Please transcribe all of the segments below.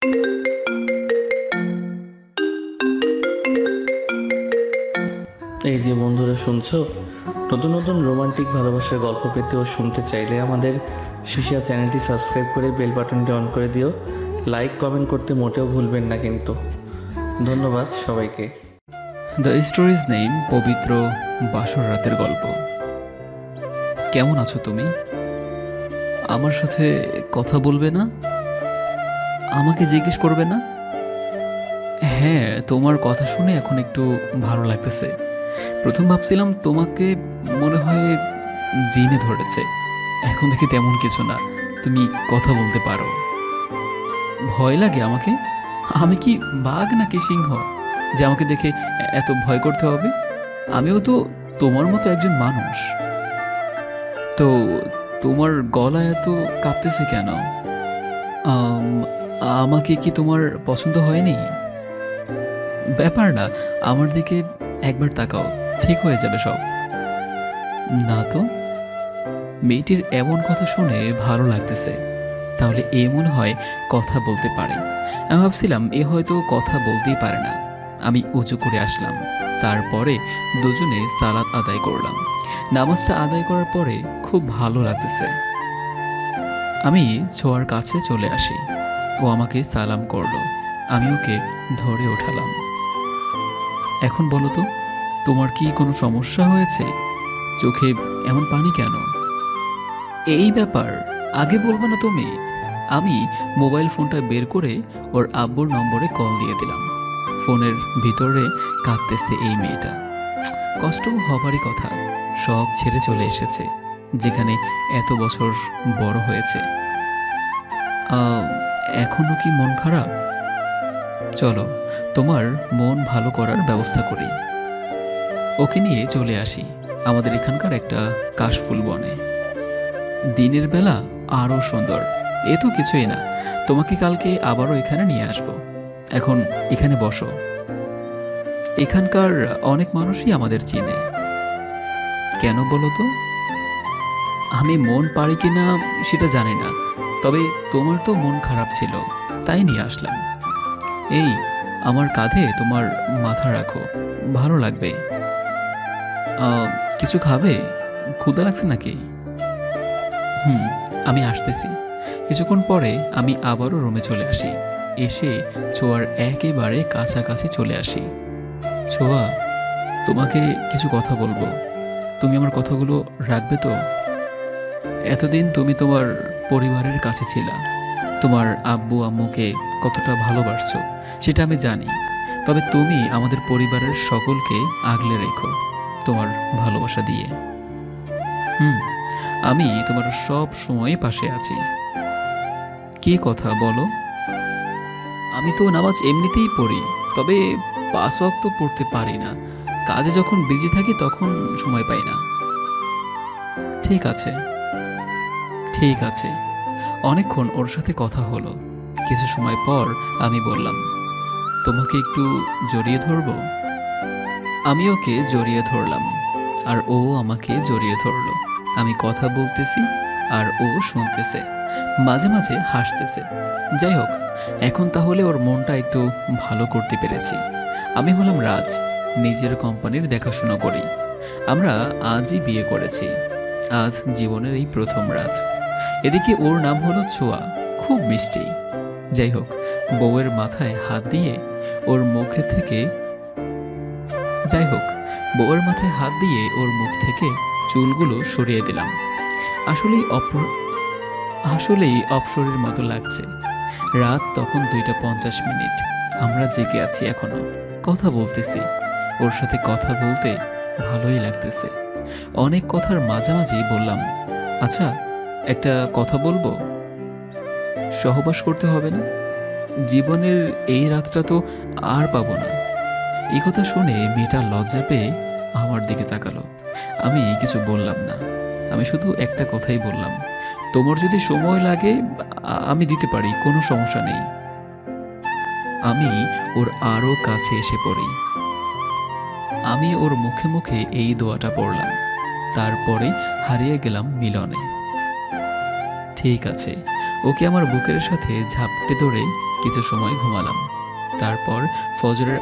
এই যে বন্ধুরা শুনছো, নতুন নতুন রোমান্টিক ভালোবাসার গল্প পেতে ও শুনতে চাইলে আমাদের শিশিয়া চ্যানেলটি সাবস্ক্রাইব করে বেল বাটনটি অন করে দিও। লাইক কমেন্ট করতে মোটেও ভুলবেন না কিন্তু। ধন্যবাদ সবাইকে। দ্য স্টোরিজ নেম পবিত্র বাসর রাতের গল্প। কেমন আছো তুমি? আমার সাথে কথা বলবে না? আমাকে জিজ্ঞেস করবে না? হ্যাঁ, তোমার কথা শুনে এখন একটু ভালো লাগতেছে। প্রথম ভাবছিলাম তোমাকে মনে হয় জিনে ধরেছে, এখন দেখি তেমন কিছু না, তুমি কথা বলতে পারো। ভয় লাগে আমাকে? আমি কি বাঘ নাকি সিংহ যে আমাকে দেখে এত ভয় করতে হবে? আমিও তো তোমার মতো একজন মানুষ। তো তোমার গলা এত কাঁপতেছে কেন? আম, আমাকে কি তোমার পছন্দ হয়নি? ব্যাপার না, আমার দিকে একবার তাকাও, ঠিক হয়ে যাবে সব। না তো, মেয়েটির এমন কথা শুনে ভালো লাগতেছে। তাহলে এ মনে হয় কথা বলতে পারে। আমি ভাবছিলাম এ হয়তো কথা বলতেই পারে না। আমি উঁচু করে আসলাম, তারপরে দুজনে সালাত আদায় করলাম। নামাজটা আদায় করার পরে খুব ভালো লাগতেছে। আমি ছোঁয়ার কাছে চলে আসি। ও আমাকে সালাম করলো, আমি ওকে ধরে ওঠালাম। এখন বলো তো, তোমার কি কোনো সমস্যা হয়েছে? চোখে এমন পানি কেন? এই ব্যাপার আগে বলবো না তুমি? আমি মোবাইল ফোনটা বের করে ওর আব্বুর নম্বরে কল দিয়ে দিলাম। ফোনের ভিতরে কাঁদতেছে এই মেয়েটা। কষ্ট হবারই কথা, সব ছেড়ে চলে এসেছে যেখানে এত বছর বড় হয়েছে। এখনো কি মন খারাপ? চলো, তোমার মন ভালো করার ব্যবস্থা করি। ওকে নিয়ে চলে আসি আমাদের এখানকার একটা কাশফুল বনে। দিনের বেলা আরও সুন্দর। এ তো কিছুই না, তোমাকে কালকে আবারও এখানে নিয়ে আসব। এখন এখানে বসো। এখানকার অনেক মানুষই আমাদের চেনে। কেন বলো তো? আমি মন পারি কিনা সেটা জানি না, তবে তোমার তো মন খারাপ ছিল, তাই নিয়ে আসলাম। এই, আমার কাঁধে তোমার মাথা রাখো, ভালো লাগবে। কিছু খাবে? ক্ষুধা লাগছে নাকি? হুম, আমি আসতেছি। কিছুক্ষণ পরে আমি আবারও রুমে চলে আসি। এসে ছোঁয়ার একেবারে কাছাকাছি চলে আসি। ছোঁয়া, তোমাকে কিছু কথা বলবো। তুমি আমার কথাগুলো রাখবে তো? এতদিন তুমি তোমার পরিবারের কাছে ছিলা। তোমার আব্বু আম্মুকে কতটা ভালোবাসছো সেটা আমি জানি। তবে তুমি আমাদের পরিবারের সকলকে আগলে রেখো তোমার ভালোবাসা দিয়ে। হুম, আমি তোমার সব সময় পাশে আছি। কি কথা বলো? আমি তো নামাজ এমনিতেই পড়ি, তবে 5 ওয়াক্ত পড়তে পারি না। কাজে যখন বিজি থাকি তখন সময় পাই না। ঠিক আছে, ঠিক আছে। অনেকক্ষণ ওর সাথে কথা হলো। কিছু সময় পর আমি বললাম, তোমাকে একটু জড়িয়ে ধরবো? আমি ওকে জড়িয়ে ধরলাম, আর ও আমাকে জড়িয়ে ধরলো। আমি কথা বলতেছি আর ও শুনতেছে, মাঝে মাঝে হাসতেছে। যাই হোক, এখন তাহলে ওর মনটা একটু ভালো করতে পেরেছি। আমি হলাম রাজ, নিজের কোম্পানির দেখাশোনা করি। আমরা আজই বিয়ে করেছি। আজ জীবনের এই প্রথম রাত। এদিকে ওর নাম হলো ছোঁয়া, খুব মিষ্টি। যাই হোক, বউয়ের মাথায় হাত দিয়ে ওর মুখে থেকে যাই হোক বউয়ের মাথায় হাত দিয়ে ওর মুখ থেকে চুলগুলো সরিয়ে দিলাম। আসলেই অপসরের মতো লাগছে। রাত তখন 2:50। আমরা জেগে আছি এখনো, কথা বলতেছি। ওর সাথে কথা বলতে ভালোই লাগতেছে। অনেক কথার মাঝামাঝি বললাম, আচ্ছা একটা কথা বলবো? সহবাস করতে হবে না? জীবনের এই রাতটা তো আর পাবো না। এই কথা শুনে মেয়েটা লজ্জা পেয়ে আমার দিকে তাকালো। আমি কিছু বললাম না, আমি শুধু একটা কথাই বললাম, তোমার যদি সময় লাগে আমি দিতে পারি, কোনো সমস্যা নেই। আমি ওর আরো কাছে এসে পড়ি। আমি ওর মুখে মুখে এই দোয়াটা পড়লাম, তারপরে হারিয়ে গেলাম মিলনে। ঠিক আছে, ওকে আমার বুকের সাথে ঝাপটে ধরে কিছু সময় ঘুমালাম। তারপর ফজরের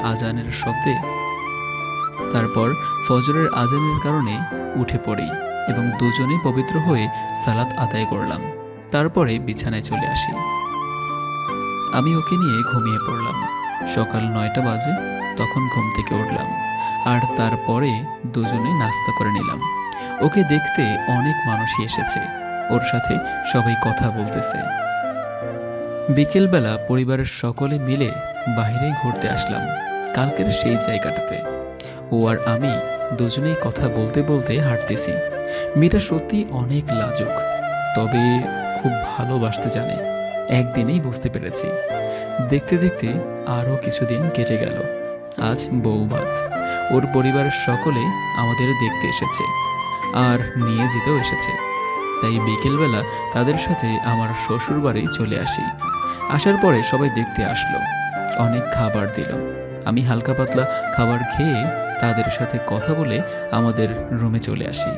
আজানের কারণে উঠে পড়ি এবং দুজনে পবিত্র হয়ে সালাত আদায় করলাম। তারপরে বিছানায় চলে আসি। আমি ওকে নিয়ে ঘুমিয়ে পড়লাম। সকাল 9টা বাজে, তখন ঘুম থেকে উঠলাম আর তারপরে দুজনে নাস্তা করে নিলাম। ওকে দেখতে অনেক মানুষই এসেছে, ওর সাথে সবাই কথা বলতেছে। বিকেলবেলা পরিবারের সকলে মিলে বাইরে ঘুরতে আসলাম, কালকের সেই জায়গাটাতে। ও আর আমি দুজনেই কথা বলতে বলতে হাঁটতেছি। মেয়েটা সত্যি অনেক লাজুক, তবে খুব ভালোবাসতে জানে। একদিনেই বুঝতে পেরেছি। দেখতে দেখতে আরও কিছুদিন কেটে গেল। আজ বৌভাত। ওর পরিবারের সকলে আমাদের দেখতে এসেছে আর নিয়ে যেতেও এসেছে। তাই বিকেলবেলা তাদের সাথে আমার শ্বশুর বাড়ি চলে আসি। আসার পরে সবাই দেখতে আসলো, অনেক খাবার দিল। আমি হালকা পাতলা খাবার খেয়ে তাদের সাথে কথা বলে আমাদের রুমে চলে আসি।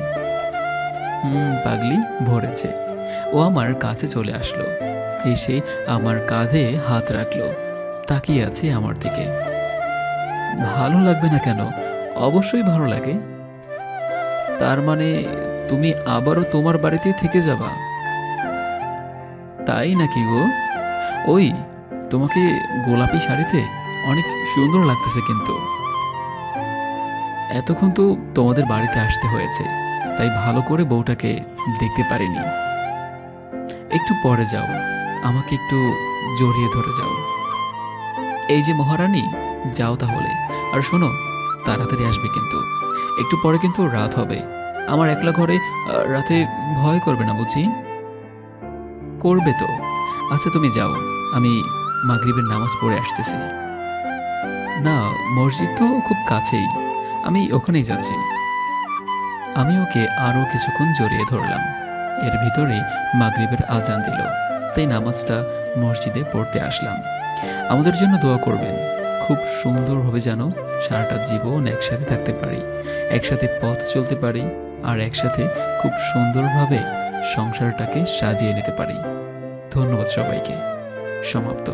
পাগলি ভরেছে। ও আমার কাছে চলে আসলো, এসে আমার কাঁধে হাত রাখলো, তাকিয়ে আছে আমার দিকে। ভালো লাগবে না কেন? অবশ্যই ভালো লাগে। তার মানে তুমি আবারও তোমার বাড়িতে থেকে যাবা? তাই নাকি গো? ওই, তোমাকে গোলাপি শাড়িতে অনেক সুন্দর লাগতেছে। কিন্তু এতক্ষণ তো তোমাদের বাড়িতে আসতে হয়েছে, তাই ভালো করে বউটাকে দেখতে পারিনি। একটু পরে যাও, আমাকে একটু জড়িয়ে ধরে যাও। এই যে মহারানী, যাও তাহলে। আর শোনো, তাড়াতাড়ি আসবে কিন্তু। একটু পরে কিন্তু রাত হবে। আমার একলা ঘরে রাতে ভয় করবে না বুঝি? করবে তো। আচ্ছা তুমি যাও, আমি মাগরিবের নামাজ পড়ে আসতেছি। না, মসজিদ তো খুব কাছেই, আমি ওখানেই যাচ্ছি। আমি ওকে আরও কিছুক্ষণ জড়িয়ে ধরলাম। এর ভিতরে মাগরিবের আজান দিল, তাই নামাজটা মসজিদে পড়তে আসলাম। আমাদের জন্য দোয়া করবেন, খুব সুন্দরভাবে যেন সারাটা জীবন একসাথে থাকতে পারি, একসাথে পথ চলতে পারি, আর একসাথে খুব সুন্দরভাবে সংসারটাকে সাজিয়ে নিতে পারি। ধন্যবাদ সবাইকে। সমাপ্ত।